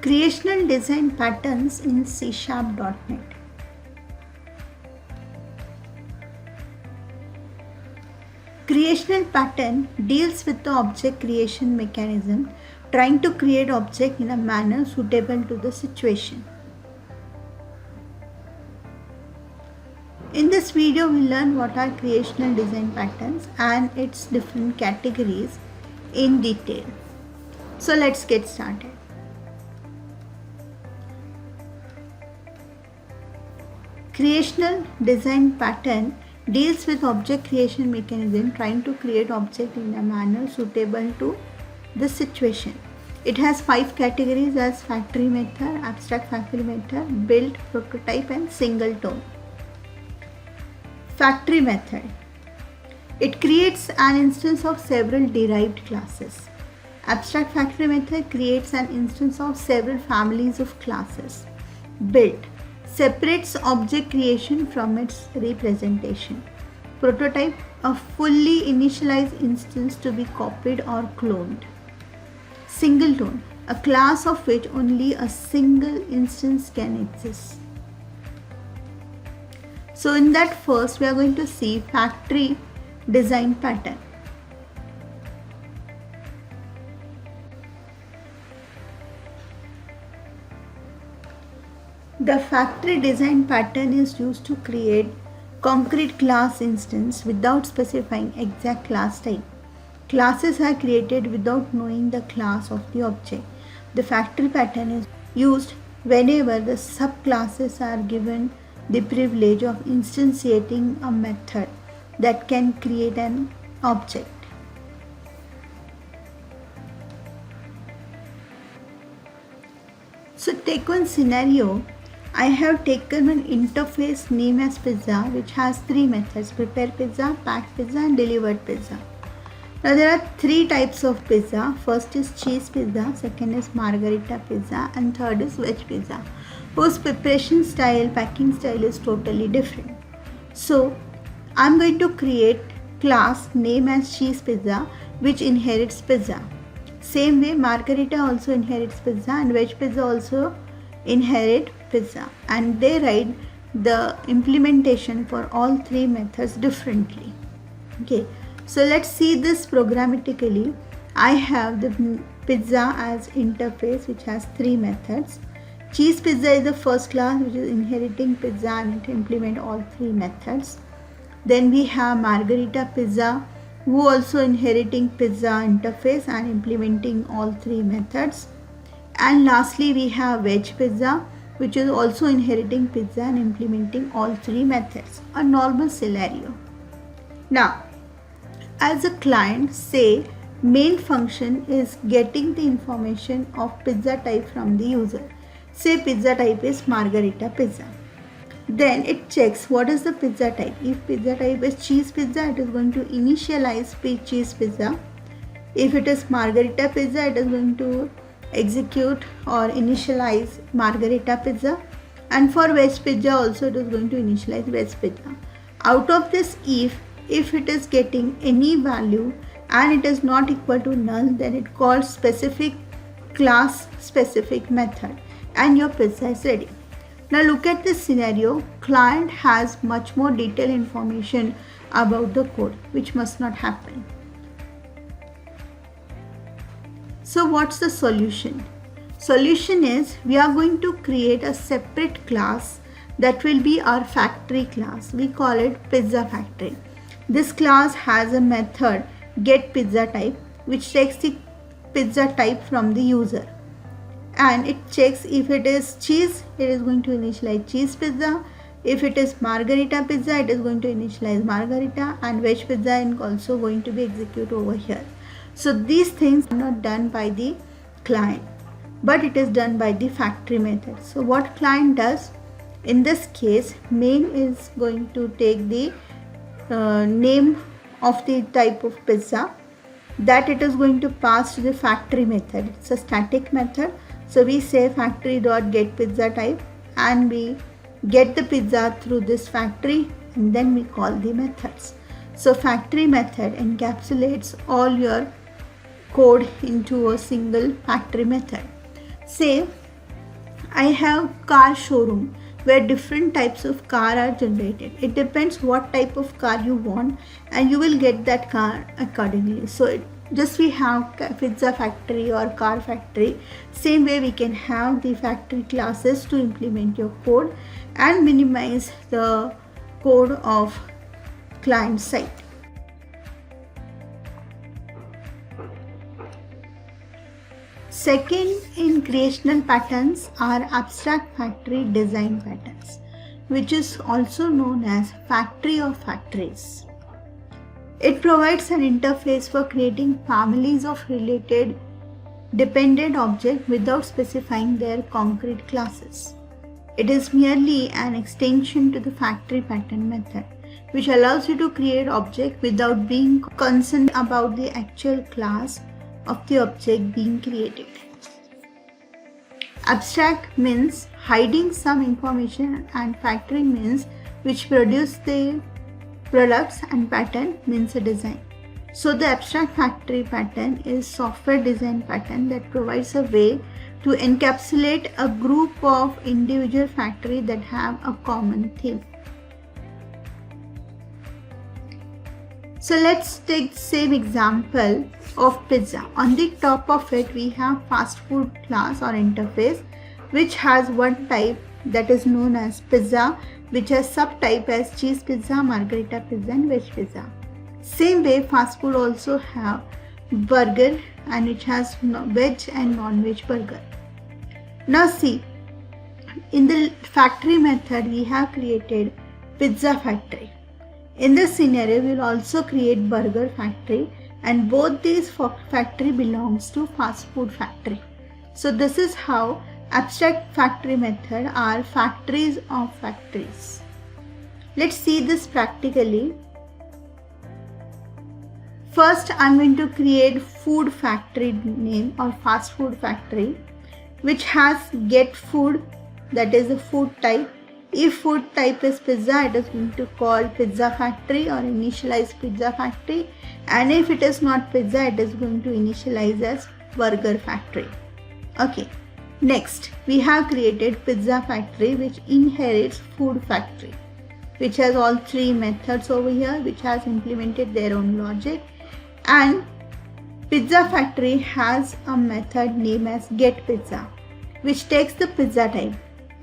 Creational design patterns in C#.NET. Creational pattern deals with the object creation mechanism, trying to create object in a manner suitable to the situation. In this video, we learn what are creational design patterns and its different categories in detail. So let's get started. Creational design pattern deals with object creation mechanism, trying to create object in a manner suitable to the situation. It has 5 categories as factory method, abstract factory method, build, prototype and singleton. Factory method. It creates an instance of several derived classes. Abstract factory method creates an instance of several families of classes. Build separates object creation from its representation. Prototype, a fully initialized instance to be copied or cloned. Singleton, a class of which only a single instance can exist. So in that first we are going to see factory design pattern. The factory design pattern is used to create concrete class instance without specifying exact class type. Classes are created without knowing the class of the object. The factory pattern is used whenever the subclasses are given the privilege of instantiating a method that can create an object. So take one scenario. I have taken an interface name as pizza which has 3 methods: prepare pizza, pack pizza and delivered pizza. Now there are 3 types of pizza. First is cheese pizza, second is margherita pizza and third is veg pizza, whose preparation style, packing style is totally different. So I am going to create class name as cheese pizza which inherits pizza. Same way margherita also inherits pizza and veg pizza also inherit pizza, and they write the implementation for all 3 methods differently. Okay, so let's see this programmatically. I have the pizza as interface which has 3 methods. Cheese pizza is the first class which is inheriting pizza and it implement all 3 methods. Then we have margherita pizza who also inheriting pizza interface and implementing all 3 methods. And lastly we have veg pizza which is also inheriting pizza and implementing all 3 methods. A normal scenario. Now as a client, say main function is getting the information of pizza type from the user. Say pizza type is margherita pizza. Then it checks what is the pizza type. If pizza type is cheese pizza, it is going to initialize cheese pizza. If it is margherita pizza, it is going to execute or initialize margherita pizza. And for veg pizza also it is going to initialize veg pizza. Out of this if it is getting any value and it is not equal to null, then it calls specific class specific method and your pizza is ready. Now look at this scenario. Client has much more detailed information about the code, which must not happen. So what's the solution? Solution is we are going to create a separate class that will be our factory class. We call it pizza factory. This class has a method get pizza type which takes the pizza type from the user, and it checks if it is cheese, it is going to initialize cheese pizza. If it is margherita pizza, it is going to initialize margherita, and veg pizza is also going to be executed over here. So these things are not done by the client, but it is done by the factory method. So what client does, in this case main is going to take the name of the type of pizza that it is going to pass to the factory method. It's a static method. So we say factory.getPizza type and we get the pizza through this factory and then we call the methods. So factory method encapsulates all your code into a single factory method. Say I have car showroom where different types of car are generated. It depends what type of car you want and you will get that car accordingly. So just we have pizza factory or car factory. Same way we can have the factory classes to implement your code and minimize the code of client side. Second in creational patterns are abstract factory design patterns, which is also known as factory of factories. It provides an interface for creating families of related dependent objects without specifying their concrete classes. It is merely an extension to the factory pattern method, which allows you to create objects without being concerned about the actual class of the object being created. Abstract means hiding some information and factory means which produce the products and pattern means a design. So the abstract factory pattern is software design pattern that provides a way to encapsulate a group of individual factories that have a common theme. So let's take the same example of pizza. On the top of it we have fast food class or interface which has one type that is known as pizza, which has subtype as cheese pizza, margherita pizza and veg pizza. Same way fast food also have burger and it has veg and non-veg burger. Now see, in the factory method we have created pizza factory. In this scenario we will also create burger factory and both these factory belongs to fast food factory. So this is how abstract factory method are factories of factories. Let's see this practically. First I am going to create food factory name or fast food factory which has get food, that is a food type. If food type is pizza, it is going to call pizza factory or initialize pizza factory, and if it is not pizza it is going to initialize as burger factory. Okay, next we have created pizza factory which inherits food factory, which has all three methods over here which has implemented their own logic, and pizza factory has a method named as get pizza which takes the pizza type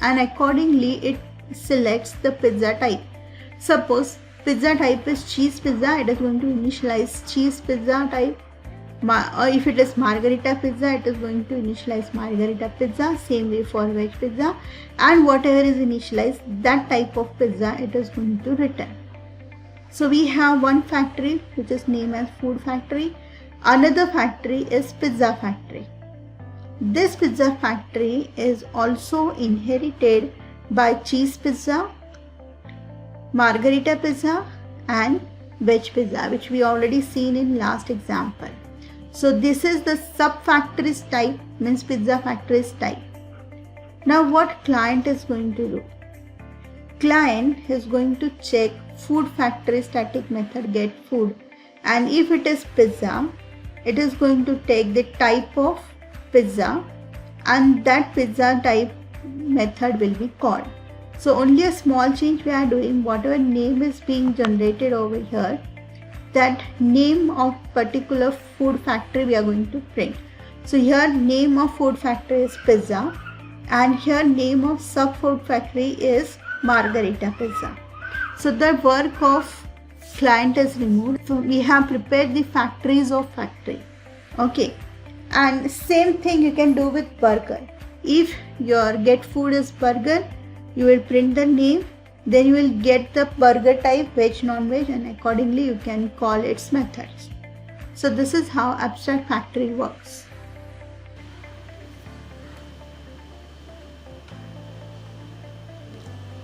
and accordingly it selects the pizza type. Suppose pizza type is cheese pizza, it is going to initialize cheese pizza type, or if it is margherita pizza it is going to initialize margherita pizza. Same way for veg pizza, and whatever is initialized that type of pizza it is going to return. So we have one factory which is named as food factory, another factory is pizza factory. This pizza factory is also inherited by cheese pizza, margherita pizza and veg pizza, which we already seen in last example. So this is the sub factories type, means pizza factories type. Now what client is going to do? Client is going to check food factory static method get food, and if it is pizza it is going to take the type of pizza and that pizza type method will be called. So only a small change we are doing, whatever name is being generated over here, that name of particular food factory we are going to print. So here name of food factory is pizza and here name of sub food factory is margherita pizza. So the work of client is removed. So we have prepared the factories of factory. Okay, and same thing you can do with burger. If your get food is burger, you will print the name, then you will get the burger type, veg, non-veg, and accordingly you can call its methods. So this is how abstract factory works.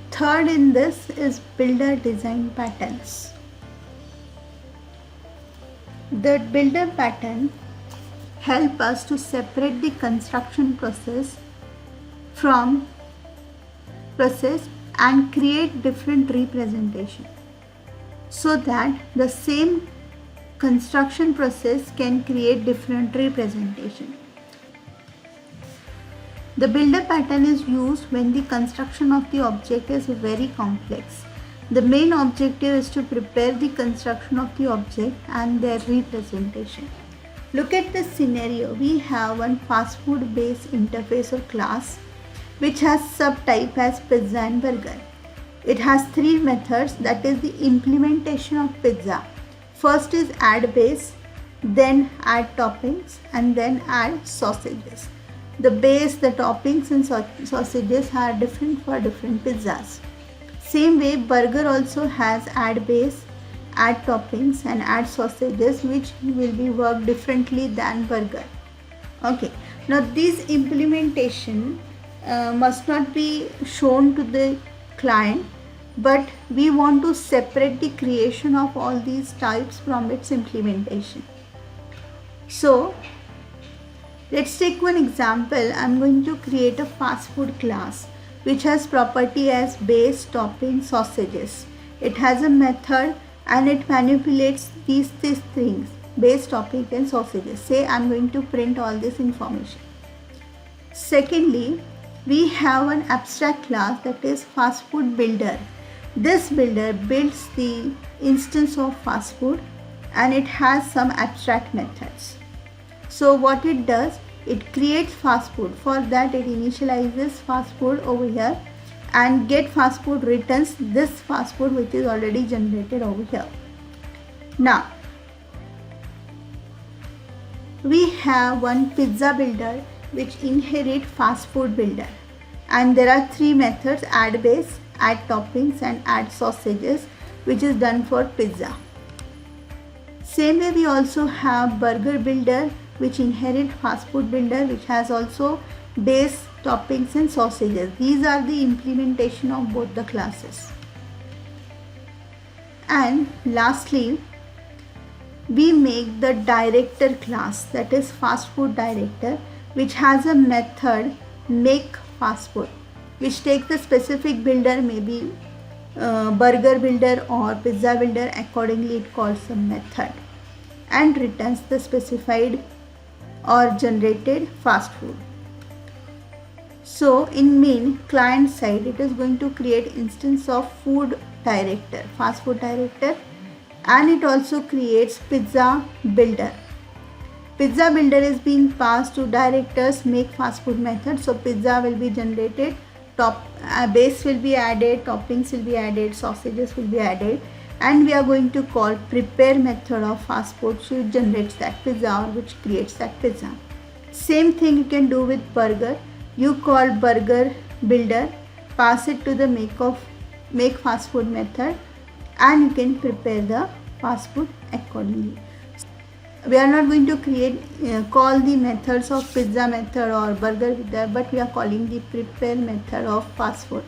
Third in this is builder design patterns. The builder pattern help us to separate the construction process from process and create different representation so that the same construction process can create different representation. The builder pattern is used when the construction of the object is very complex. The main objective is to prepare the construction of the object and their representation. Look at this scenario. We have one fast food based interface or class which has subtype as pizza and burger. It has three methods, that is the implementation of pizza. First is add base, then add toppings, and then add sausages. The base, the toppings and sausages are different for different pizzas. Same way, burger also has add base, add toppings and add sausages, which will be worked differently than burger. Okay, now this implementation must not be shown to the client, but we want to separate the creation of all these types from its implementation. So let's take one example. I'm going to create a fast food class which has property as base, topping, sausages. It has a method and it manipulates these things, base, topping and sausages. Say I'm going to print all this information. Secondly, we have an abstract class, that is fast food builder. This builder builds the instance of fast food and it has some abstract methods. So what it does, it creates fast food. For that it initializes fast food over here and get fast food returns this fast food which is already generated over here. Now we have one pizza builder which inherit fast food builder, and there are three methods: add base, add toppings and add sausages, which is done for pizza. Same way we also have burger builder which inherit fast food builder, which has also base, toppings and sausages. These are the implementation of both the classes. And lastly, we make the director class, that is fast food director, which has a method make fast food, which takes the specific builder, maybe burger builder or pizza builder, accordingly it calls a method and returns the specified or generated fast food. So in main client side, it is going to create instance of food director, fast food director, and it also creates pizza builder. Pizza builder is being passed to directors make fast food method. So pizza will be generated, base will be added, toppings will be added, sausages will be added, and we are going to call prepare method of fast food, which generates that pizza or which creates that pizza. Same thing you can do with burger. You call burger builder, pass it to the make fast food method, and you can prepare the fast food accordingly. We are not going to call the methods of pizza method or burger method, but we are calling the prepare method of fast food.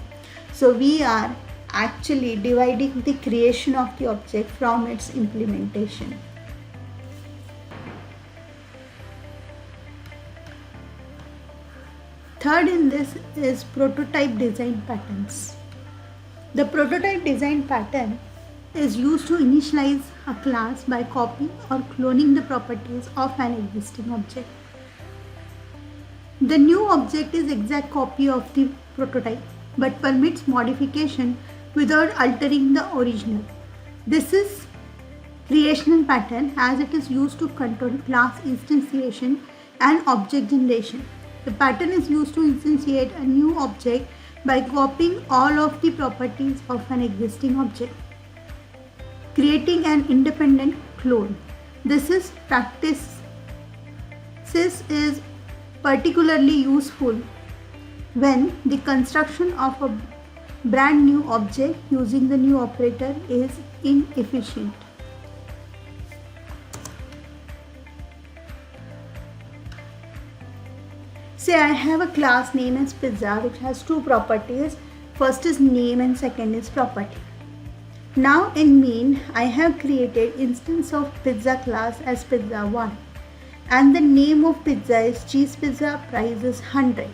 So we are actually dividing the creation of the object from its implementation. Third in this is prototype design patterns. The prototype design pattern is used to initialize a class by copying or cloning the properties of an existing object. The new object is exact copy of the prototype but permits modification without altering the original. This is creational pattern as it is used to control class instantiation and object generation. The pattern is used to instantiate a new object by copying all of the properties of an existing object, creating an independent clone. This is particularly useful when the construction of a brand new object using the new operator is inefficient. Say I have a class name as pizza which has two properties. First is name and second is property. Now in main I have created instance of pizza class as pizza1 and the name of pizza is cheese pizza, price is 100.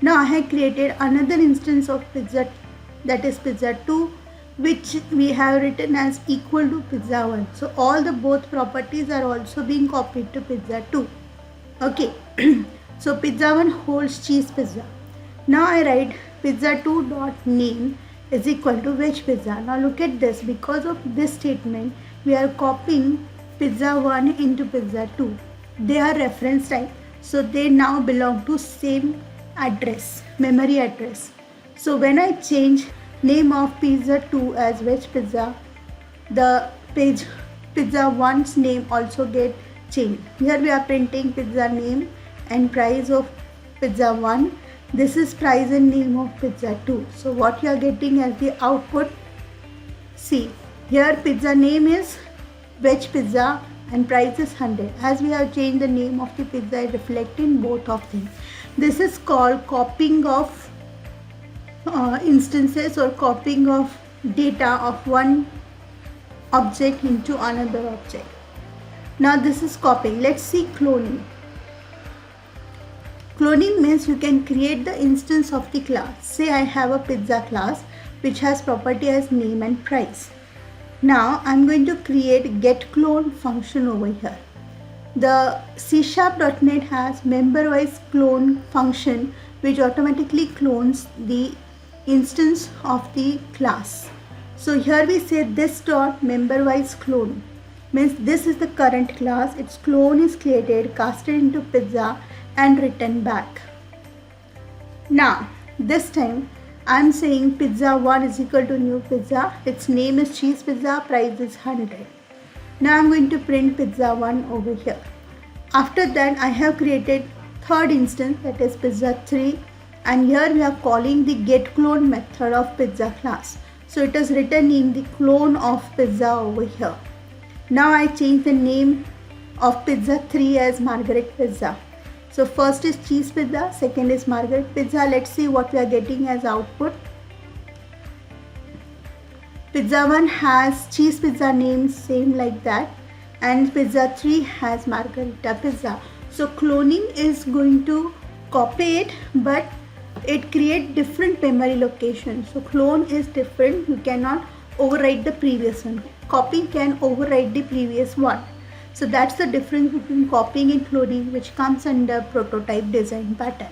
Now I have created another instance of pizza, that is pizza2, which we have written as equal to pizza1. So all the both properties are also being copied to pizza2. Okay. So pizza 1 holds cheese pizza. Now I write pizza 2 dot name is equal to veg pizza. Now look at this. Because of this statement, we are copying pizza 1 into pizza 2. They are reference type, so they now belong to same address, memory address. So when I change name of pizza 2 as veg pizza, the page pizza 1's name also get changed. Here we are printing pizza name and price of pizza 1. This is price and name of pizza 2. So what you are getting as the output, see here pizza name is veg pizza and price is 100. As we have changed the name of the pizza, it reflects in both of them. This is called copying of instances or copying of data of one object into another object. Now this is copying. Let's see cloning. Cloning means you can create the instance of the class. Say I have a pizza class which has property as name and price. Now I'm going to create getClone function over here. The C#.NET has member-wise clone function which automatically clones the instance of the class. So here we say this dot member-wise clone means this is the current class. Its clone is created, casted into pizza and written back. Now this time I'm saying pizza 1 is equal to new pizza. Its name is cheese pizza, price is 100. Now I'm going to print pizza 1 over here. After that I have created third instance, that is pizza 3, and here we are calling the getClone method of pizza class. So it is written in the clone of pizza over here. Now I change the name of pizza 3 as Margaret pizza. So first is cheese pizza, second is Margaret pizza. Let's see what we are getting as output. Pizza 1 has cheese pizza name same like that, and pizza 3 has Margarita pizza. So cloning is going to copy it, but it create different memory locations. So clone is different. You cannot overwrite the previous one. Copy can overwrite the previous one. So that's the difference between copying and cloning, which comes under prototype design pattern.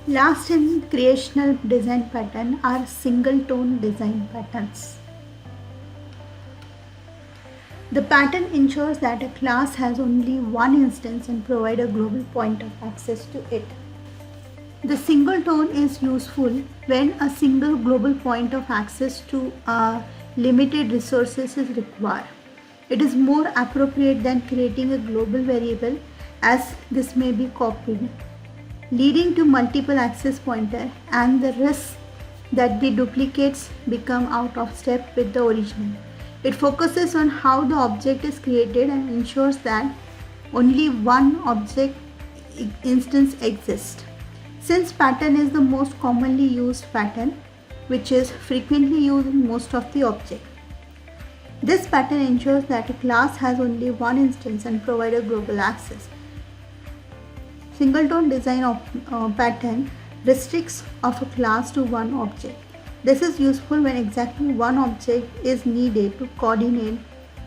Last in creational design pattern are singleton design patterns. The pattern ensures that a class has only one instance and provide a global point of access to it. The singleton is useful when a single global point of access to limited resources is required. It is more appropriate than creating a global variable, as this may be copied, leading to multiple access pointer and the risk that the duplicates become out of step with the original. It focuses on how the object is created and ensures that only one object instance exists. Since pattern is the most commonly used pattern, which is frequently used in most of the objects, this pattern ensures that a class has only one instance and provide a global access. Singleton design of pattern restricts of a class to one object. This is useful when exactly one object is needed to coordinate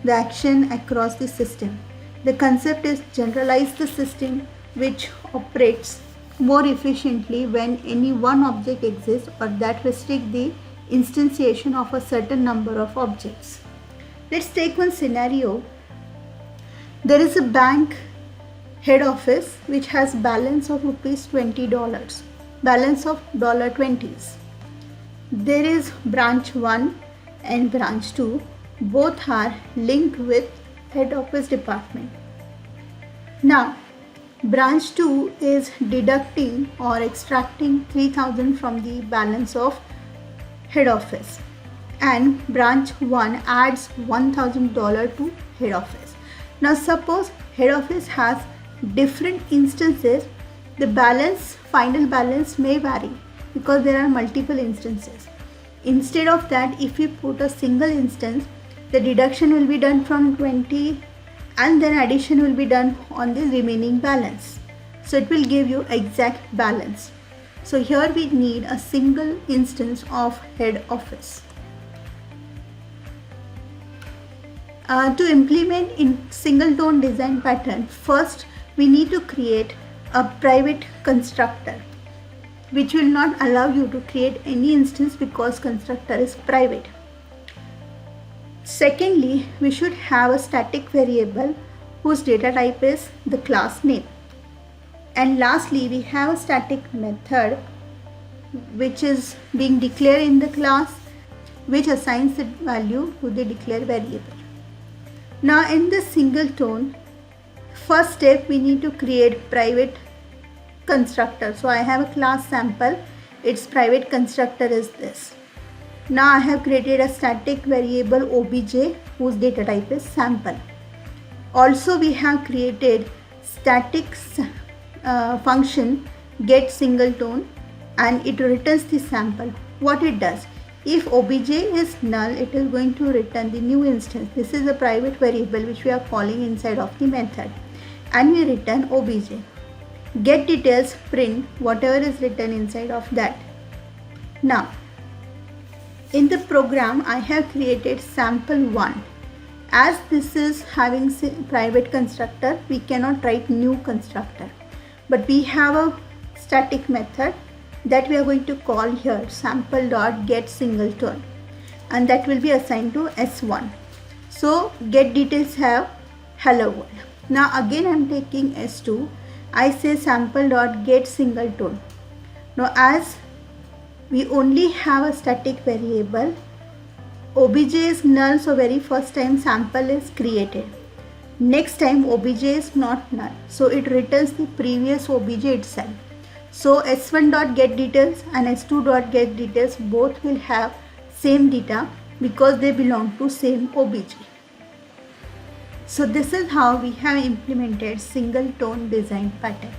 the action across the system. The concept is generalize the system which operates more efficiently when any one object exists or that restrict the instantiation of a certain number of objects. Let's take one scenario. There is a bank head office which has balance of $20, balance of $20s. There is branch 1 and branch 2. Both are linked with head office department. Now, branch 2 is deducting or extracting 3000 from the balance of head office, and branch 1 adds $1000 to head office. Now suppose head office has different instances. The final balance may vary because there are multiple instances. Instead of that, if we put a single instance, the deduction will be done from 20 and then addition will be done on the remaining balance. So it will give you exact balance. So here we need a single instance of head office. To implement in single tone design pattern, first we need to create a private constructor which will not allow you to create any instance because constructor is private. Secondly, we should have a static variable whose data type is the class name. And lastly, we have a static method which is being declared in the class, which assigns the value to the declared variable. Now in this single tone, first step we need to create private constructor. So I have a class sample, its private constructor is this. Now I have created a static variable obj whose data type is sample. Also we have created static function get single tone, and it returns the sample. What it does, if obj is null, it is going to return the new instance. This is a private variable which we are calling inside of the method, and we return obj. Get details print whatever is written inside of that. Now in the program I have created sample1. As this is having private constructor, we cannot write new constructor, but we have a static method that we are going to call here sample.get singleton, and that will be assigned to s1. So get details have hello world. Now again I am taking s2. I say sample.get singleton. Now as we only have a static variable, obj is null, so very first time sample is created. Next time obj is not null, so it returns the previous obj itself. So s1.getDetails and s2.getDetails both will have same data because they belong to same obj. So this is how we have implemented single tone design pattern.